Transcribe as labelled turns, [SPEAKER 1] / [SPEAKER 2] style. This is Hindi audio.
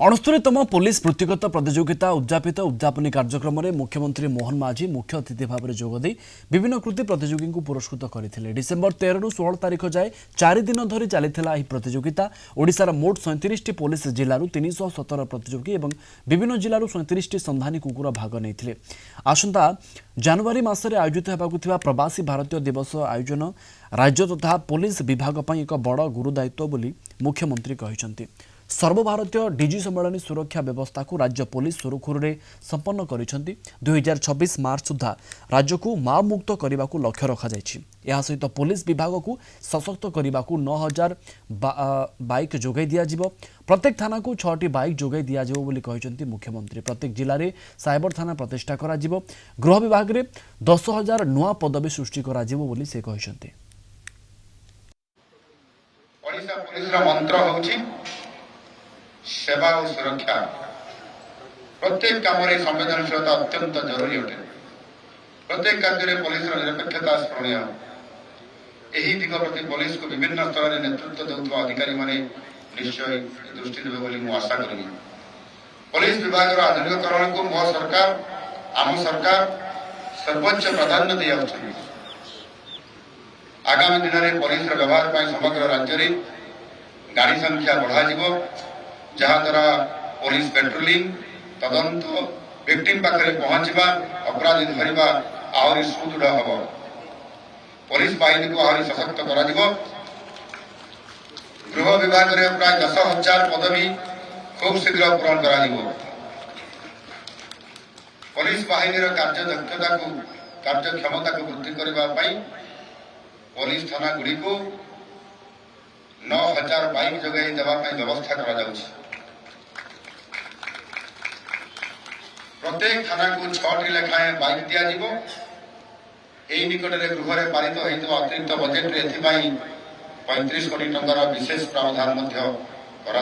[SPEAKER 1] अणस्तरीतम पुलिस वृत्तिगत प्रतियोगिता उद्यापनी कार्यक्रम में मुख्यमंत्री मोहन माझी मुख्य अतिथि भाव में जोगदे विभिन्न कृति प्रतियोगी को पुरस्कृत करते। डिसेम्बर 13 रु 16 तारिख जाए 4 दिन धरी चली प्रतियोगिता। ओडिशार मोट 37 पुलिस जिलूर 317 प्रतियोगी और विभिन्न जिलूर 37 संधानी कुकुर भाग नहीं। आसंता जनवरी मासरे आयोजित होगा प्रवासी भारतीय दिवस आयोजन राज्य तथा पुलिस विभाग पर एक बड़ गुरुदायित्व बोली मुख्यमंत्री कहते। सर्वभारतीय डीजी सम्मेलन सुरक्षा व्यवस्था को राज्य पुलिस सुरखुर संपन्न कर 2026 मार्च सुधा राज्य को माओ मुक्त करने को लक्ष्य रखा यह सहित पुलिस विभाग को सशक्त करने को 9000 बाइक जोगाई दिज्व। प्रत्येक थाना को 6टी बाइक जोगाई दिज्व मुख्यमंत्री। प्रत्येक जिले में साइबर थाना प्रतिष्ठा कर गृह विभाग में 10,000 नुआ पदवी सृष्टि कर
[SPEAKER 2] सेवा और सुरक्षा प्रत्येक काम संवेदनशीलता अत्यंत जरूरी अटे। प्रत्येक कार्य पुलिस निरपेक्षता स्मरणीय। यही दिग प्रति पुलिस को विभिन्न स्तर में नेतृत्व देउथुवा अधिकारी माने निश्चय दृष्टि देवे बोली मु आशा करी। पुलिस विभाग आधुनिकीकरण को मो सरकार आम सरकार सर्वोच्च प्राधान्य दे आउछथि। आगामी दिन में पुलिस व्यवहार पर समग्र राज्य में गाड़ी संख्या बढ़ा जीवो, जहाँ द्वारा पुलिस पेट्रोलिंग तदंत विक्टिम पाखे पहुंचवा अपराधी धरवा आहरी सुदृढ़ हम। पुलिस बाहिनी को आहरी सशक्त कर गृह विभाग में प्राय 10,000 पदवी खूब शीघ्र पूरण कर पुलिस बाहिनी कार्य दक्षता को कार्य क्षमता को वृद्धि करने पुलिस थाना गुड़ी को 9,000 बाइक जोगाई देवाई व्यवस्था करा। प्रत्येक थाना को 6टी लेखाएं बाइक दिज्व। यही निकट में गृह में पारित होता अतिरिक्त बजेट 35 कोटी टंकार विशेष प्रावधान करा।